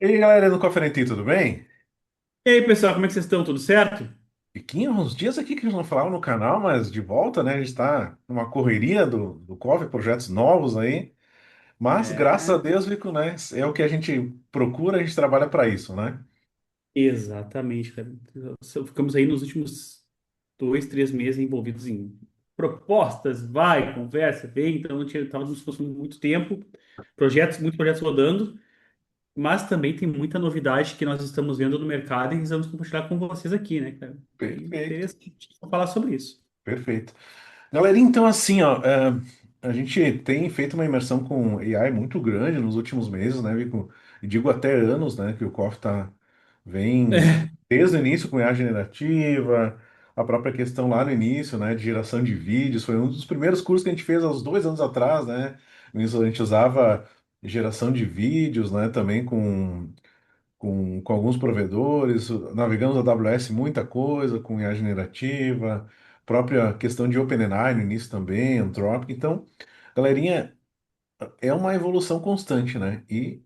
E aí, galera do Conferenti, tudo bem? E aí, pessoal, como é que vocês estão? Tudo certo? Piquinho, uns dias aqui que a gente não falava no canal, mas de volta, né? A gente está numa correria do Coffee, projetos novos aí. Mas, graças a É, Deus, Vico, né? É o que a gente procura, a gente trabalha para isso, né? exatamente, cara. Ficamos aí nos últimos 2, 3 meses envolvidos em propostas, vai, conversa, vem, então estava nos consumindo muito tempo, muitos projetos rodando, mas também tem muita novidade que nós estamos vendo no mercado e vamos compartilhar com vocês aqui, né, cara? E Perfeito, interessante falar sobre isso. perfeito. Galera, então assim, ó, a gente tem feito uma imersão com AI muito grande nos últimos meses, né, Vico? E digo até anos, né, que o COF vem desde o início com IA generativa, a própria questão lá no início, né, de geração de vídeos, foi um dos primeiros cursos que a gente fez há uns 2 anos atrás, né? Nisso a gente usava geração de vídeos, né, também com alguns provedores, navegamos a AWS muita coisa, com IA generativa, própria questão de OpenAI no início também, Anthropic. Então, galerinha, é uma evolução constante, né? E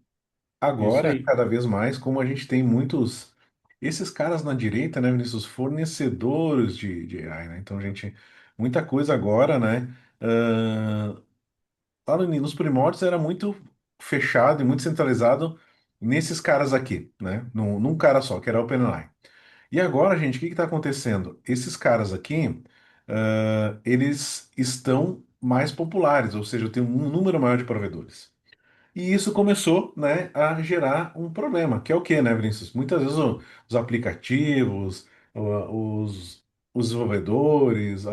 Isso agora, aí. cada vez mais, como a gente tem muitos. Esses caras na direita, né, Vinícius, fornecedores de AI, né? Então, gente, muita coisa agora, né? Lá nos primórdios era muito fechado e muito centralizado nesses caras aqui, né? Num cara só, que era a OpenAI. E agora, gente, o que está acontecendo? Esses caras aqui, eles estão mais populares, ou seja, tem um número maior de provedores. E isso começou, né, a gerar um problema, que é o quê, né, Vinícius? Muitas vezes os aplicativos, o- os, os desenvolvedores,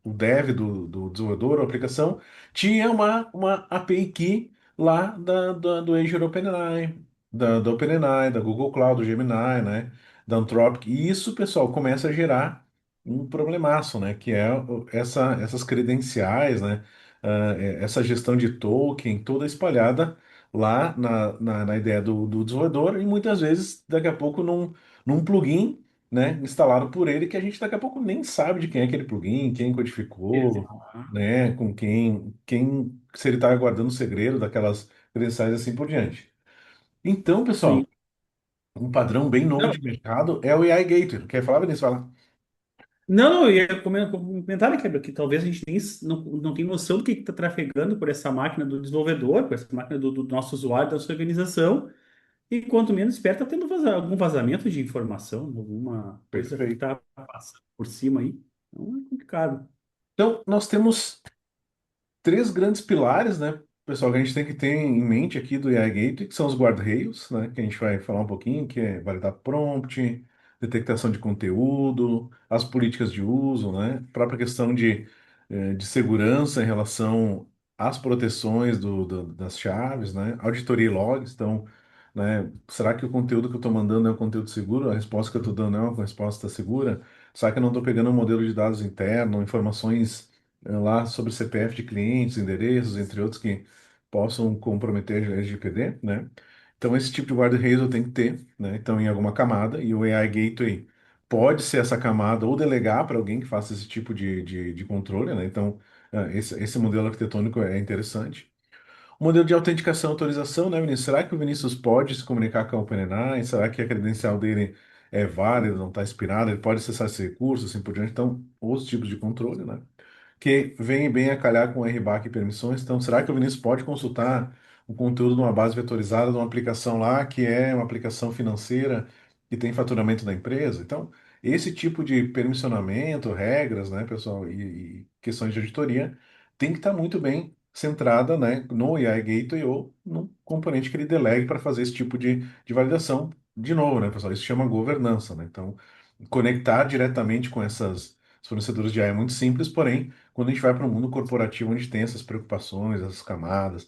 o dev do desenvolvedor, a aplicação, tinha uma API key lá do Azure OpenAI, da OpenAI, da Google Cloud, do Gemini, né, da Anthropic. E isso, pessoal, começa a gerar um problemaço, né, que é essas credenciais, né, essa gestão de token toda espalhada lá na ideia do desenvolvedor e muitas vezes, daqui a pouco, num plugin, né, instalado por ele, que a gente daqui a pouco nem sabe de quem é aquele plugin, quem codificou, Exato. né, com quem se ele está guardando o segredo daquelas credenciais e assim por diante. Então, pessoal, Sim. um padrão bem novo Não, de mercado é o AI Gateway. Quer falar, Vinícius? Fala. não, eu ia comentar, né, Quebra, que talvez a gente nem, não tenha noção do que está trafegando por essa máquina do desenvolvedor, por essa máquina do nosso usuário, da sua organização, e quanto menos espera, está tendo algum vazamento de informação, alguma coisa que Perfeito. está passando por cima aí. Então é complicado. Então, nós temos três grandes pilares, né, pessoal, que a gente tem que ter em mente aqui do AI Gateway, que são os guardrails, né, que a gente vai falar um pouquinho, que é validar prompt, detectação de conteúdo, as políticas de uso, né, própria questão de segurança em relação às proteções das chaves, né, auditoria e logs, então, né, será que o conteúdo que eu estou mandando é um conteúdo seguro? A resposta que eu estou dando é uma resposta segura? Será que eu não estou pegando um modelo de dados interno, informações lá sobre CPF de clientes, endereços, entre outros que possam comprometer a LGPD, né? Então, esse tipo de guarda-reis eu tenho que ter, né? Então, em alguma camada, e o AI Gateway pode ser essa camada ou delegar para alguém que faça esse tipo de controle, né? Então, esse modelo arquitetônico é interessante. O modelo de autenticação e autorização, né, Vinícius? Será que o Vinícius pode se comunicar com a OpenAI? Será que a credencial dele é válida, não está expirada? Ele pode acessar esse recurso, assim por diante? Então, os tipos de controle, né? Que vem bem a calhar com RBAC e permissões. Então, será que o Vinícius pode consultar o conteúdo de uma base vetorizada de uma aplicação lá, que é uma aplicação financeira que tem faturamento da empresa? Então, esse tipo de permissionamento, regras, né, pessoal, e questões de auditoria tem que estar muito bem centrada, né, no AI Gateway ou no componente que ele delegue para fazer esse tipo de validação. De novo, né, pessoal, isso chama governança, né? Então, conectar diretamente com essas fornecedores de AI é muito simples, porém quando a gente vai para o mundo corporativo, onde tem essas preocupações, essas camadas,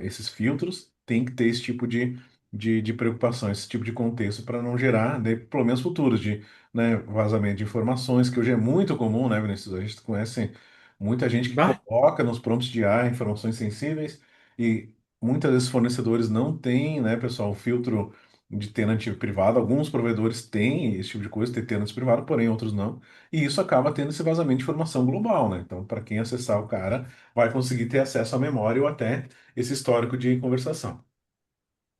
esses filtros, tem que ter esse tipo de preocupação, esse tipo de contexto para não gerar, né, problemas futuros de, né, vazamento de informações, que hoje é muito comum, né, Vinícius? A gente conhece muita gente que Bah, coloca nos prompts de AI informações sensíveis e muitas vezes fornecedores não têm, né, pessoal, o filtro de tenant privado. Alguns provedores têm esse tipo de coisa, ter tenant privado, porém outros não. E isso acaba tendo esse vazamento de informação global, né? Então, para quem acessar o cara, vai conseguir ter acesso à memória ou até esse histórico de conversação.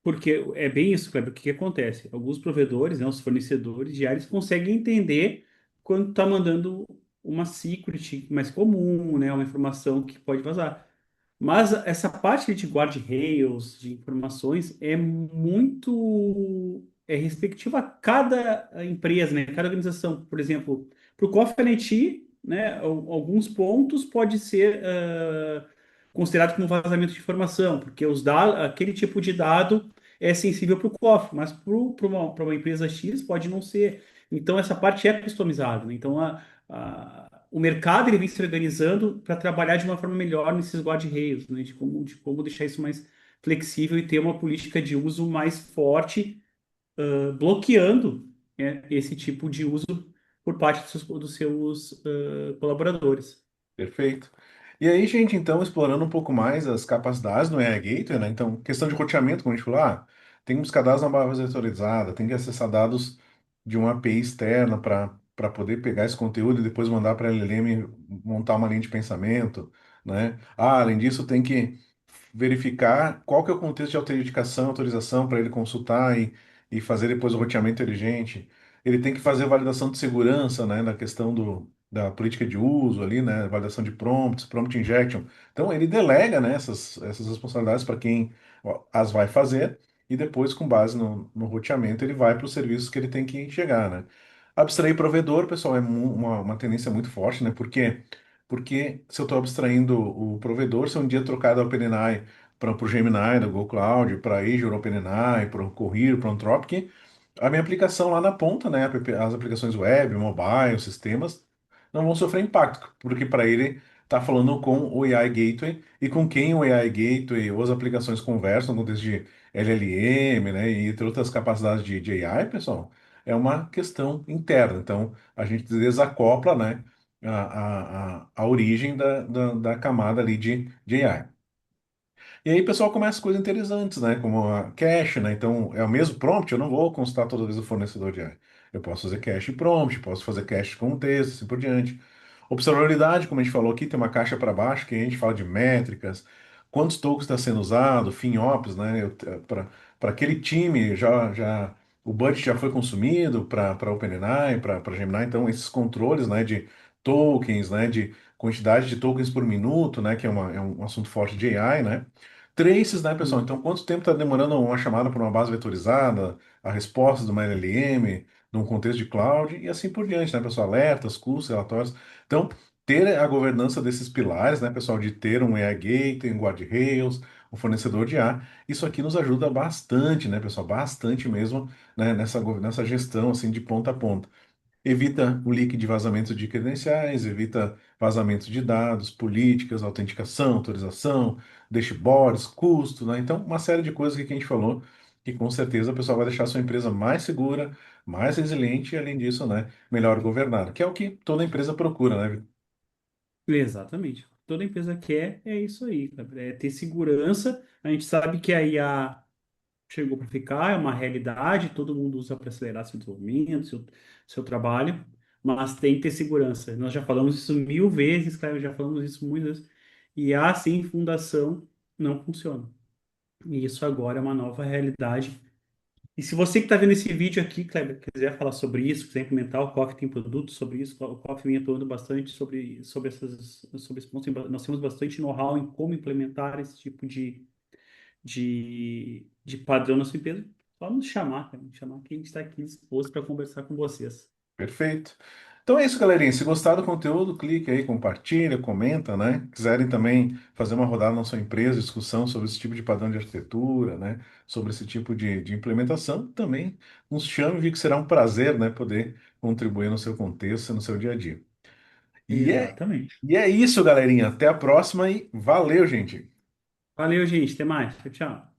Porque é bem isso, Kleber. O que que acontece? Alguns provedores, né, os fornecedores diários, conseguem entender quando está mandando uma secret mais comum, né, uma informação que pode vazar. Mas essa parte de guardrails, de informações, é muito respectiva a cada empresa, né, cada organização. Por exemplo, para o Coffee NFT, né, alguns pontos pode ser considerado como vazamento de informação, porque os dados, aquele tipo de dado é sensível para o cofre, mas para uma empresa X pode não ser. Então, essa parte é customizada, né? Então, o mercado ele vem se organizando para trabalhar de uma forma melhor nesses guardrails, né? De como deixar isso mais flexível e ter uma política de uso mais forte, bloqueando, né, esse tipo de uso por parte dos seus colaboradores. Perfeito. E aí, gente, então, explorando um pouco mais as capacidades do AI Gateway, né? Então, questão de roteamento, como a gente falou, tem que buscar dados na base vetorizada, tem que acessar dados de uma API externa para poder pegar esse conteúdo e depois mandar para a LLM montar uma linha de pensamento, né? Além disso, tem que verificar qual que é o contexto de autenticação, autorização para ele consultar e fazer depois o roteamento inteligente. Ele tem que fazer validação de segurança, né, na questão da política de uso ali, né, validação de prompts, prompt injection. Então ele delega, né, essas responsabilidades para quem ó, as vai fazer e depois, com base no roteamento, ele vai para os serviços que ele tem que chegar, né. Abstrair provedor, pessoal, é uma tendência muito forte, né? Por quê? Porque se eu estou abstraindo o provedor, se eu um dia trocar da OpenAI para o Gemini, da Google Cloud, para Azure OpenAI, para o Cohere, para o Anthropic, a minha aplicação lá na ponta, né, as aplicações web, mobile, sistemas, não vão sofrer impacto, porque para ele está falando com o AI Gateway e com quem o AI Gateway ou as aplicações conversam no contexto de LLM, né, e entre outras capacidades de AI, pessoal, é uma questão interna. Então, a gente desacopla, né, a origem da camada ali de AI. E aí o pessoal começa coisas interessantes, né? Como a cache, né? Então, é o mesmo prompt, eu não vou consultar toda vez o fornecedor de AI. Eu posso fazer cache em prompt, posso fazer cache com texto, assim por diante. Observabilidade, como a gente falou aqui, tem uma caixa para baixo que a gente fala de métricas, quantos tokens está sendo usado, FinOps, né? Para aquele time, o budget já foi consumido para OpenAI, para Gemini, então esses controles, né, de tokens, né, de quantidade de tokens por minuto, né, que é um assunto forte de AI, né? Traces, né, pessoal? Então, quanto tempo está demorando uma chamada por uma base vetorizada, a resposta de uma LLM, num contexto de cloud, e assim por diante, né, pessoal? Alertas, custos, relatórios. Então, ter a governança desses pilares, né, pessoal, de ter um AI Gateway, um guardrails, um fornecedor de IA, isso aqui nos ajuda bastante, né, pessoal? Bastante mesmo, né, nessa gestão, assim, de ponta a ponta. Evita o leak de vazamento de credenciais, evita vazamento de dados, políticas, autenticação, autorização, dashboards, custo, né? Então, uma série de coisas que a gente falou que com certeza o pessoal vai deixar a sua empresa mais segura, mais resiliente e, além disso, né, melhor governada, que é o que toda empresa procura, né? Vitor? Exatamente. Toda empresa quer é isso aí, cara. É ter segurança. A gente sabe que a IA chegou para ficar, é uma realidade, todo mundo usa para acelerar seu desenvolvimento, seu trabalho, mas tem que ter segurança. Nós já falamos isso mil vezes, cara, já falamos isso muitas vezes. IA sem fundação não funciona. E isso agora é uma nova realidade. E se você que está vendo esse vídeo aqui, Kleber, quiser falar sobre isso, quiser implementar, o COF tem produtos sobre isso, o COF vem atuando bastante sobre esse ponto. Nós temos bastante know-how em como implementar esse tipo de padrão na sua empresa. Só nos chamar, cara, nos chamar que a gente está aqui disposto para conversar com vocês. Perfeito. Então é isso, galerinha. Se gostar do conteúdo, clique aí, compartilha, comenta, né? Quiserem também fazer uma rodada na sua empresa, discussão sobre esse tipo de padrão de arquitetura, né? Sobre esse tipo de implementação, também nos chame, vi que será um prazer, né? Poder contribuir no seu contexto, no seu dia a dia. E é, Exatamente. e é isso, galerinha. Até a próxima e valeu, gente. Valeu, gente. Até mais. Tchau, tchau.